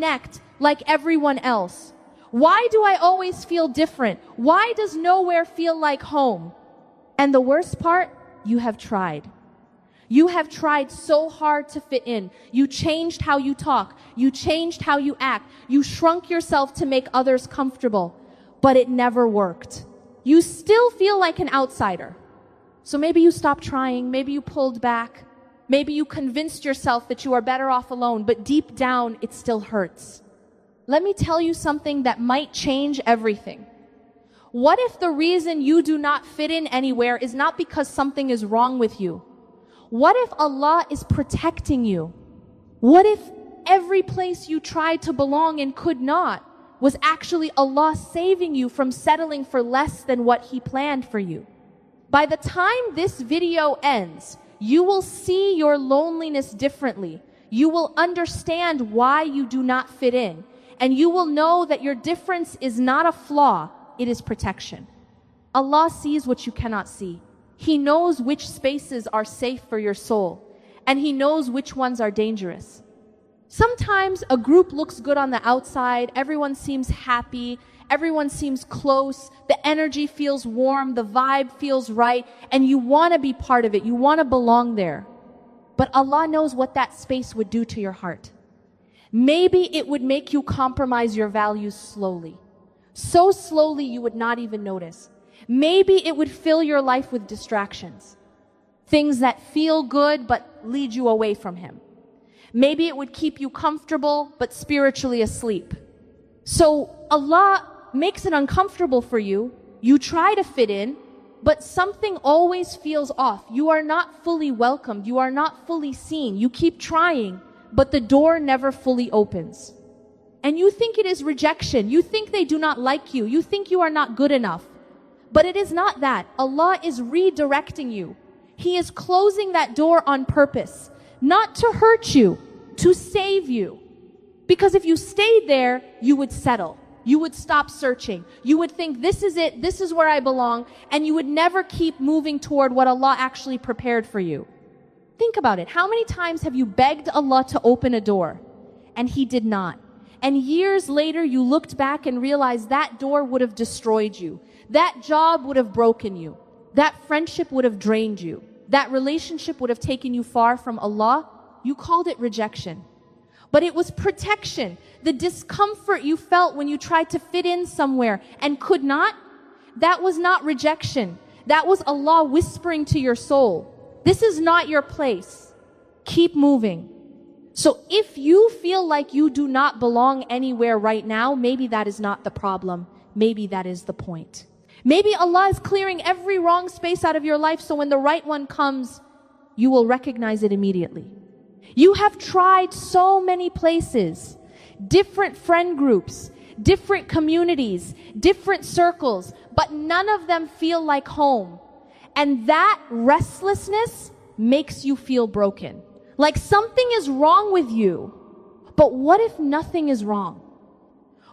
connect like everyone else? Why do I always feel different? Why does nowhere feel like home? And the worst part, you have tried. You have tried so hard to fit in. You changed how you talk. You changed how you act. You shrunk yourself to make others comfortable. But it never worked. You still feel like an outsider. So maybe you stopped trying. Maybe you pulled back. Maybe you convinced yourself that you are better off alone. But deep down, it still hurts. Let me tell you something that might change everything. What if the reason you do not fit in anywhere is not because something is wrong with you? What if Allah is protecting you? What if every place you tried to belong and could not was actually Allah saving you from settling for less than what He planned for you? By the time this video ends, you will see your loneliness differently. You will understand why you do not fit in. And you will know that your difference is not a flaw, it is protection. Allah sees what you cannot see. He knows which spaces are safe for your soul, and He knows which ones are dangerous. Sometimes a group looks good on the outside, everyone seems happy, everyone seems close, the energy feels warm, the vibe feels right, and you want to be part of it, you want to belong there. But Allah knows what that space would do to your heart. Maybe it would make you compromise your values slowly. So slowly you would not even notice. Maybe it would fill your life with distractions. Things that feel good but lead you away from Him. Maybe it would keep you comfortable but spiritually asleep. So Allah makes it uncomfortable for you. You try to fit in, but something always feels off. You are not fully welcomed. You are not fully seen. You keep trying, but the door never fully opens. And you think it is rejection. You think they do not like you. You think you are not good enough. But it is not that. Allah is redirecting you. He is closing that door on purpose, not to hurt you, to save you. Because if you stayed there, you would settle. You would stop searching. You would think, this is it, this is where I belong, and you would never keep moving toward what Allah actually prepared for you. Think about it. How many times have you begged Allah to open a door, and He did not? And years later, you looked back and realized that door would have destroyed you. That job would have broken you. That friendship would have drained you. That relationship would have taken you far from Allah. You called it rejection. But it was protection. The discomfort you felt when you tried to fit in somewhere and could not, that was not rejection. That was Allah whispering to your soul, this is not your place. Keep moving. So if you feel like you do not belong anywhere right now, maybe that is not the problem. Maybe that is the point. Maybe Allah is clearing every wrong space out of your life, so when the right one comes, you will recognize it immediately. You have tried so many places, different friend groups, different communities, different circles, but none of them feel like home. And that restlessness makes you feel broken. Like something is wrong with you. But what if nothing is wrong?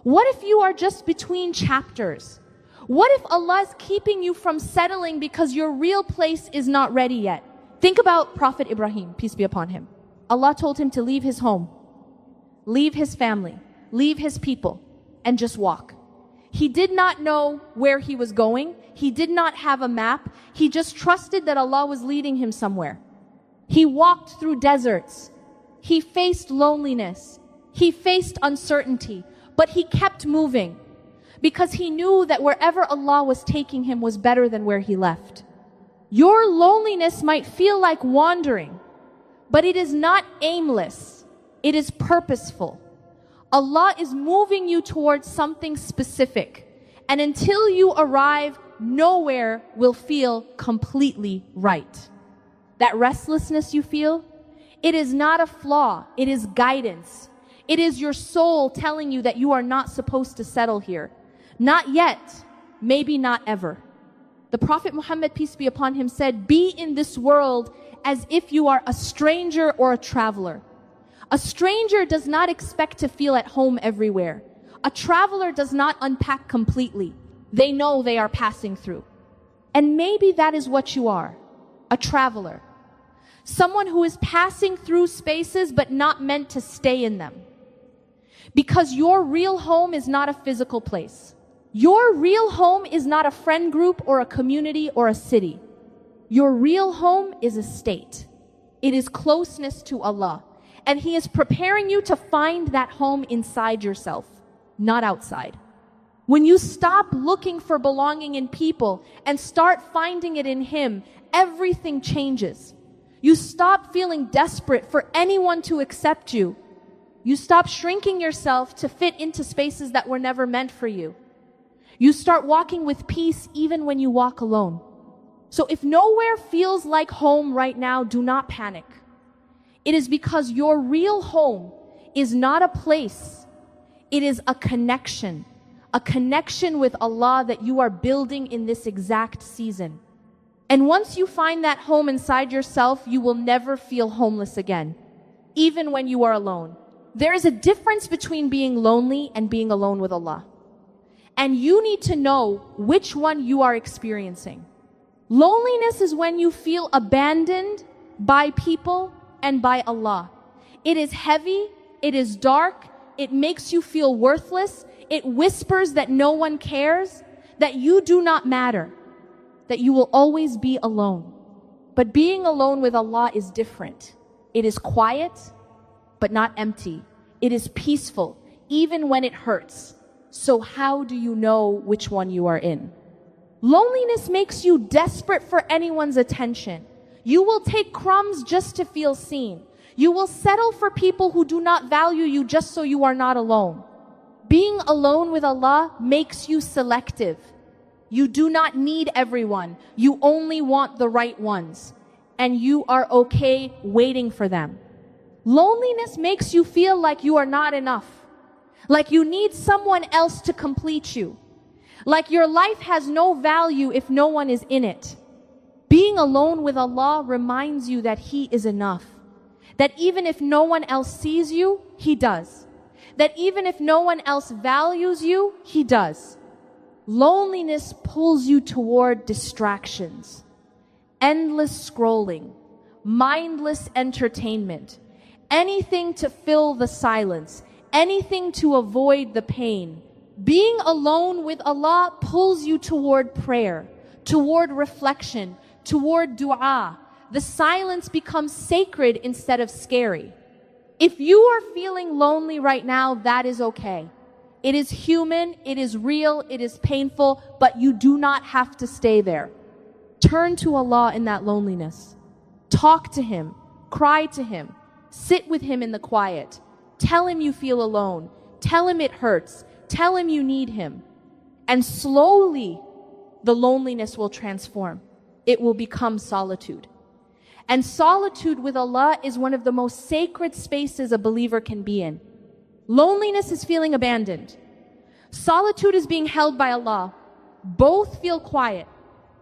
What if you are just between chapters? What if Allah is keeping you from settling because your real place is not ready yet? Think about Prophet Ibrahim, peace be upon him. Allah told him to leave his home, leave his family, leave his people, and just walk. He did not know where he was going. He did not have a map. He just trusted that Allah was leading him somewhere. He walked through deserts. He faced loneliness. He faced uncertainty, but he kept moving because he knew that wherever Allah was taking him was better than where he left. Your loneliness might feel like wandering, but it is not aimless. It is purposeful. Allah is moving you towards something specific. And until you arrive, nowhere will feel completely right. That restlessness you feel, it is not a flaw. It is guidance. It is your soul telling you that you are not supposed to settle here. Not yet, maybe not ever. The Prophet Muhammad, peace be upon him, said, be in this world as if you are a stranger or a traveler. A stranger does not expect to feel at home everywhere. A traveler does not unpack completely. They know they are passing through. And maybe that is what you are, a traveler. Someone who is passing through spaces but not meant to stay in them. Because your real home is not a physical place. Your real home is not a friend group or a community or a city. Your real home is a state. It is closeness to Allah. And He is preparing you to find that home inside yourself, not outside. When you stop looking for belonging in people and start finding it in Him, everything changes. You stop feeling desperate for anyone to accept you. You stop shrinking yourself to fit into spaces that were never meant for you. You start walking with peace even when you walk alone. So if nowhere feels like home right now, do not panic. It is because your real home is not a place. It is a connection with Allah that you are building in this exact season. And once you find that home inside yourself, you will never feel homeless again, even when you are alone. There is a difference between being lonely and being alone with Allah. And you need to know which one you are experiencing. Loneliness is when you feel abandoned by people and by Allah. It is heavy, it is dark, it makes you feel worthless, it whispers that no one cares, that you do not matter, that you will always be alone. But being alone with Allah is different. It is quiet, but not empty. It is peaceful, even when it hurts. So how do you know which one you are in? Loneliness makes you desperate for anyone's attention. You will take crumbs just to feel seen. You will settle for people who do not value you just so you are not alone. Being alone with Allah makes you selective. You do not need everyone. You only want the right ones. And you are okay waiting for them. Loneliness makes you feel like you are not enough. Like you need someone else to complete you. Like your life has no value if no one is in it. Being alone with Allah reminds you that He is enough. That even if no one else sees you, He does. That even if no one else values you, He does. Loneliness pulls you toward distractions, endless scrolling, mindless entertainment, anything to fill the silence, anything to avoid the pain. Being alone with Allah pulls you toward prayer, toward reflection, toward dua. The silence becomes sacred instead of scary. If you are feeling lonely right now, that is okay. It is human, it is real, it is painful, but you do not have to stay there. Turn to Allah in that loneliness. Talk to Him, cry to Him, sit with Him in the quiet. Tell Him you feel alone. Tell Him it hurts. Tell Him you need Him. And slowly, the loneliness will transform. It will become solitude. And solitude with Allah is one of the most sacred spaces a believer can be in. Loneliness is feeling abandoned. Solitude is being held by Allah. Both feel quiet,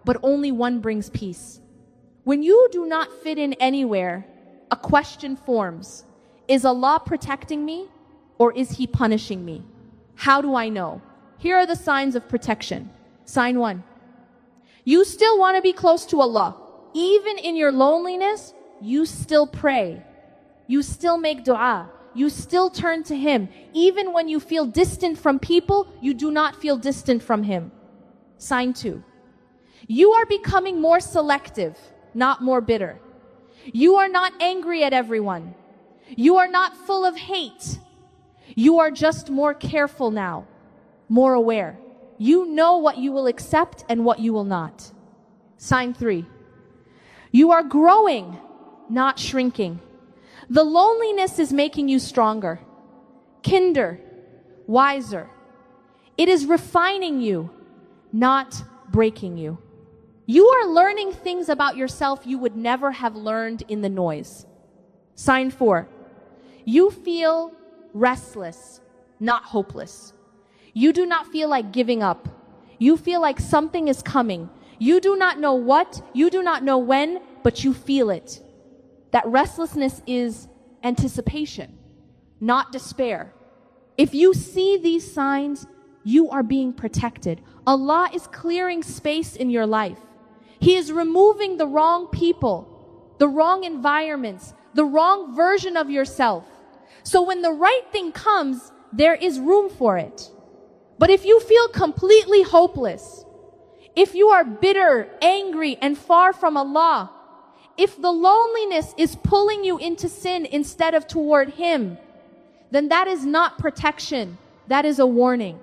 but only one brings peace. When you do not fit in anywhere, a question forms. Is Allah protecting me or is He punishing me? How do I know? Here are the signs of protection. Sign 1. You still want to be close to Allah. Even in your loneliness, you still pray. You still make dua. You still turn to Him. Even when you feel distant from people, you do not feel distant from Him. Sign 2. You are becoming more selective, not more bitter. You are not angry at everyone. You are not full of hate. You are just more careful now, more aware. You know what you will accept and what you will not. Sign 3. You are growing, not shrinking. The loneliness is making you stronger, kinder, wiser. It is refining you, not breaking you. You are learning things about yourself you would never have learned in the noise. Sign 4. You feel restless, not hopeless. You do not feel like giving up. You feel like something is coming. You do not know what, you do not know when, but you feel it. That restlessness is anticipation, not despair. If you see these signs, you are being protected. Allah is clearing space in your life. He is removing the wrong people, the wrong environments, the wrong version of yourself. So when the right thing comes, there is room for it. But if you feel completely hopeless, if you are bitter, angry, and far from Allah, if the loneliness is pulling you into sin instead of toward Him, then that is not protection. That is a warning.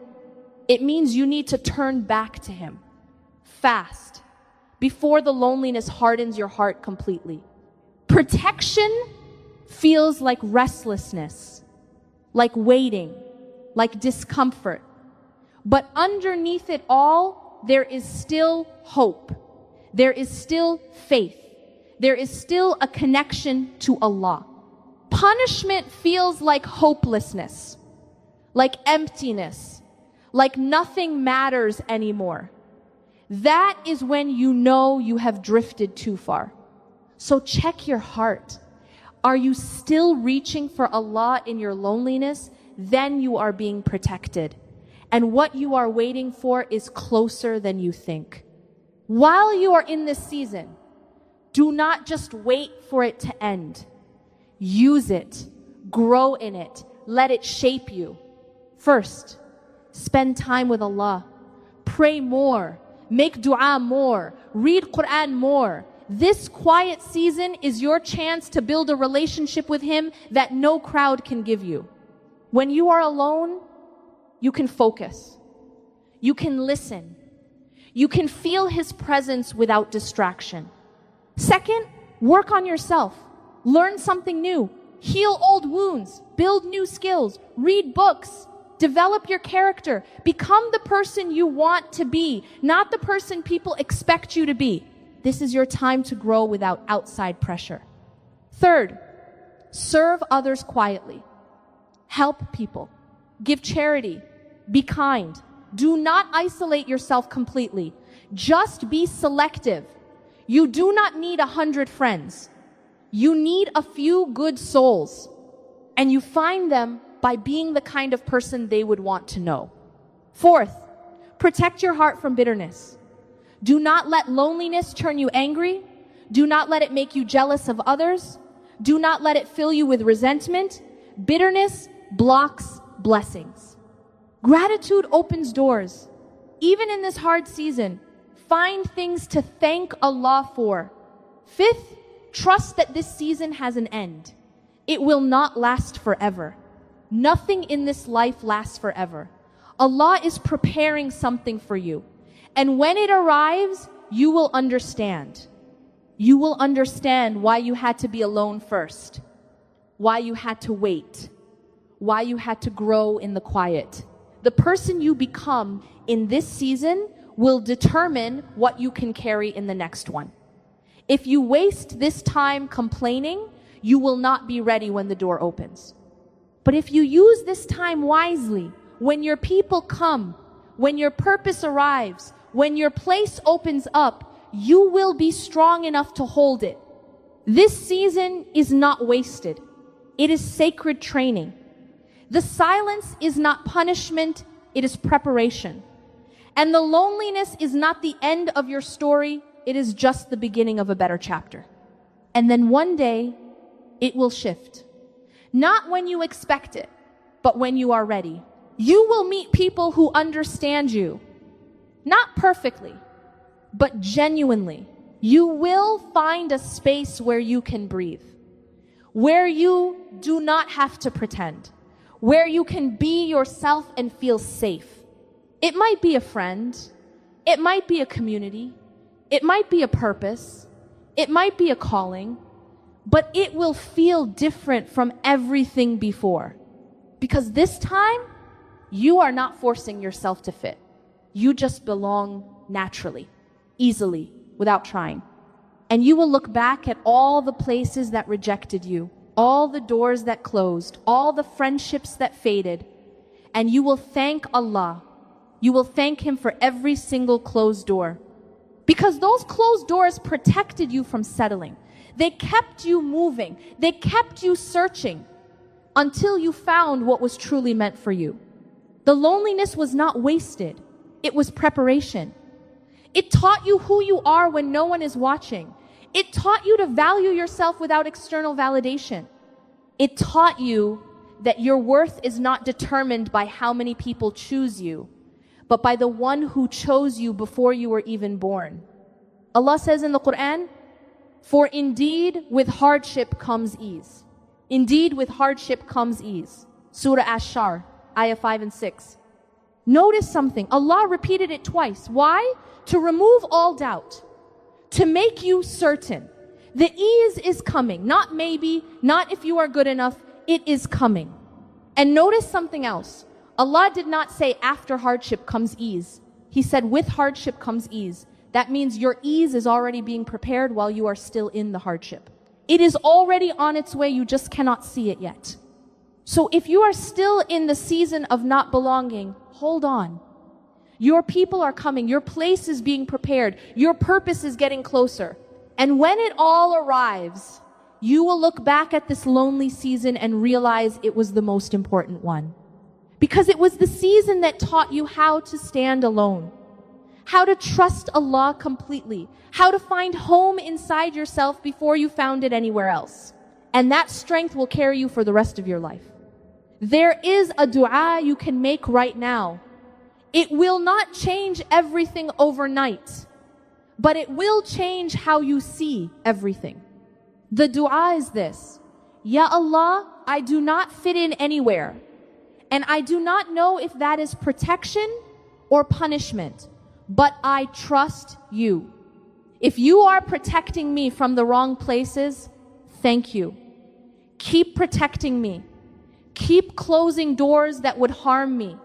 It means you need to turn back to Him fast before the loneliness hardens your heart completely. Protection feels like restlessness, like waiting, like discomfort. But underneath it all, there is still hope. There is still faith. There is still a connection to Allah. Punishment feels like hopelessness, like emptiness, like nothing matters anymore. That is when you know you have drifted too far. So check your heart. Are you still reaching for Allah in your loneliness? Then you are being protected. And what you are waiting for is closer than you think. While you are in this season, do not just wait for it to end. Use it. Grow in it. Let it shape you. First, spend time with Allah. Pray more. Make dua more. Read Quran more. This quiet season is your chance to build a relationship with Him that no crowd can give you. When you are alone, you can focus. You can listen. You can feel His presence without distraction. Second, work on yourself. Learn something new. Heal old wounds. Build new skills. Read books. Develop your character. Become the person you want to be, not the person people expect you to be. This is your time to grow without outside pressure. Third, serve others quietly. Help people. Give charity. Be kind. Do not isolate yourself completely. Just be selective. You do not need 100 friends. You need a few good souls. And you find them by being the kind of person they would want to know. Fourth, protect your heart from bitterness. Do not let loneliness turn you angry. Do not let it make you jealous of others. Do not let it fill you with resentment. Bitterness blocks blessings. Gratitude opens doors. Even in this hard season, find things to thank Allah for. Fifth, trust that this season has an end. It will not last forever. Nothing in this life lasts forever. Allah is preparing something for you. And when it arrives, you will understand. You will understand why you had to be alone first. Why you had to wait. Why you had to grow in the quiet. The person you become in this season will determine what you can carry in the next one. If you waste this time complaining, you will not be ready when the door opens. But if you use this time wisely, when your people come, when your purpose arrives, when your place opens up, you will be strong enough to hold it. This season is not wasted. It is sacred training. The silence is not punishment, it is preparation. And the loneliness is not the end of your story, it is just the beginning of a better chapter. And then one day, it will shift. Not when you expect it, but when you are ready. You will meet people who understand you. Not perfectly, but genuinely. You will find a space where you can breathe. Where you do not have to pretend. Where you can be yourself and feel safe. It might be a friend. It might be a community. It might be a purpose. It might be a calling. But it will feel different from everything before. Because this time, you are not forcing yourself to fit. You just belong naturally, easily, without trying. And you will look back at all the places that rejected you, all the doors that closed, all the friendships that faded, and you will thank Allah. You will thank Him for every single closed door. Because those closed doors protected you from settling. They kept you moving. They kept you searching until you found what was truly meant for you. The loneliness was not wasted. It was preparation. It taught you who you are when no one is watching. It taught you to value yourself without external validation. It taught you that your worth is not determined by how many people choose you, but by the one who chose you before you were even born. Allah says in the Quran, "For indeed with hardship comes ease." Indeed with hardship comes ease. Surah Ash-Shar, ayah 5 and 6. Notice something. Allah repeated it twice. Why? To remove all doubt. To make you certain. The ease is coming. Not maybe, not if you are good enough. It is coming. And notice something else. Allah did not say after hardship comes ease. He said with hardship comes ease. That means your ease is already being prepared while you are still in the hardship. It is already on its way, you just cannot see it yet. So if you are still in the season of not belonging, hold on. Your people are coming, your place is being prepared, your purpose is getting closer. And when it all arrives, you will look back at this lonely season and realize it was the most important one. Because it was the season that taught you how to stand alone, how to trust Allah completely, how to find home inside yourself before you found it anywhere else. And that strength will carry you for the rest of your life. There is a dua you can make right now. It will not change everything overnight, but it will change how you see everything. The dua is this: Ya Allah, I do not fit in anywhere, and I do not know if that is protection or punishment, but I trust you. If you are protecting me from the wrong places, thank you. Keep protecting me. Keep closing doors that would harm me,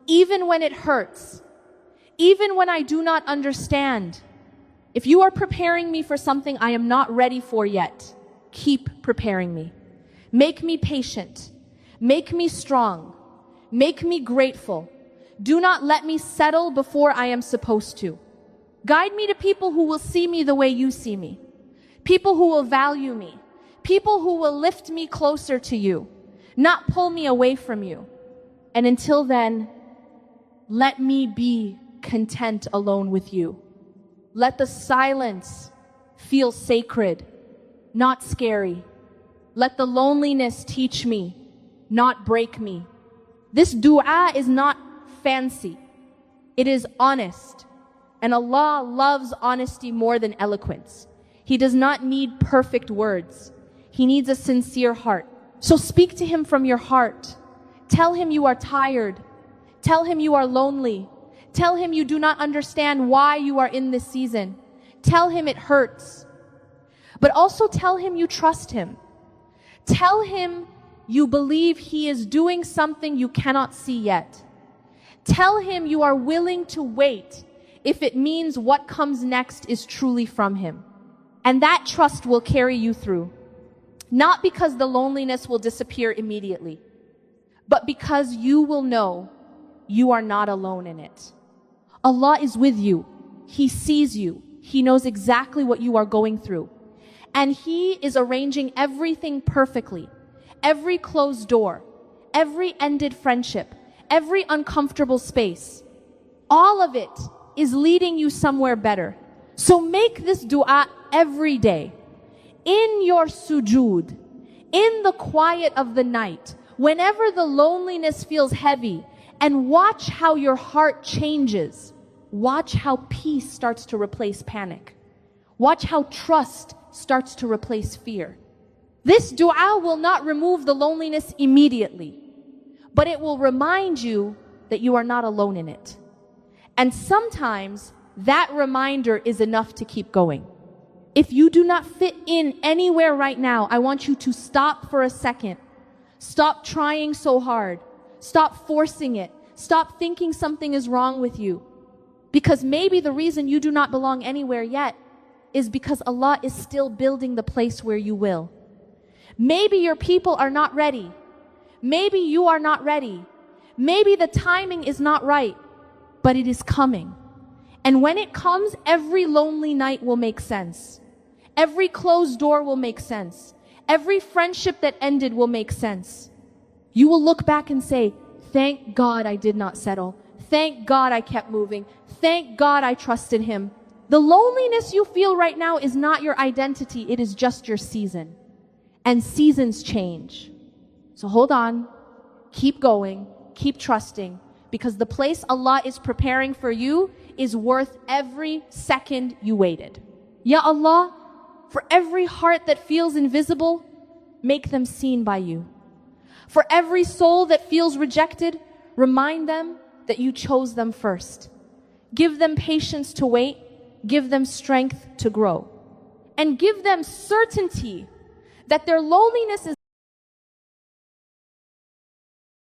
even when it hurts, even when I do not understand. If you are preparing me for something I am not ready for yet, keep preparing me. Make me patient. Make me strong. Make me grateful. Do not let me settle before I am supposed to. Guide me to people who will see me the way you see me. People who will value me. People who will lift me closer to you, not pull me away from you. And until then, let me be content alone with you. Let the silence feel sacred, not scary. Let the loneliness teach me, not break me. This dua is not fancy. It is honest. And Allah loves honesty more than eloquence. He does not need perfect words. He needs a sincere heart. So speak to Him from your heart. Tell Him you are tired. Tell Him you are lonely. Tell Him you do not understand why you are in this season. Tell Him it hurts. But also tell Him you trust Him. Tell Him you believe He is doing something you cannot see yet. Tell Him you are willing to wait if it means what comes next is truly from Him. And that trust will carry you through. Not because the loneliness will disappear immediately, but because you will know you are not alone in it. Allah is with you. He sees you. He knows exactly what you are going through. And He is arranging everything perfectly. Every closed door, every ended friendship, every uncomfortable space, all of it is leading you somewhere better. So make this dua every day. In your sujood, in the quiet of the night, whenever the loneliness feels heavy, and watch how your heart changes. Watch how peace starts to replace panic. Watch how trust starts to replace fear. This dua will not remove the loneliness immediately, but it will remind you that you are not alone in it. And sometimes that reminder is enough to keep going. If you do not fit in anywhere right now, I want you to stop for a second. Stop trying so hard. Stop forcing it. Stop thinking something is wrong with you. Because maybe the reason you do not belong anywhere yet is because Allah is still building the place where you will. Maybe your people are not ready. Maybe you are not ready. Maybe the timing is not right, but it is coming. And when it comes, every lonely night will make sense. Every closed door will make sense. Every friendship that ended will make sense. You will look back and say, thank God I did not settle. Thank God I kept moving. Thank God I trusted Him. The loneliness you feel right now is not your identity. It is just your season. And seasons change. So hold on, keep going, keep trusting, because the place Allah is preparing for you is worth every second you waited. Ya Allah, for every heart that feels invisible, make them seen by you. For every soul that feels rejected, remind them that you chose them first. Give them patience to wait, give them strength to grow, and give them certainty that their loneliness is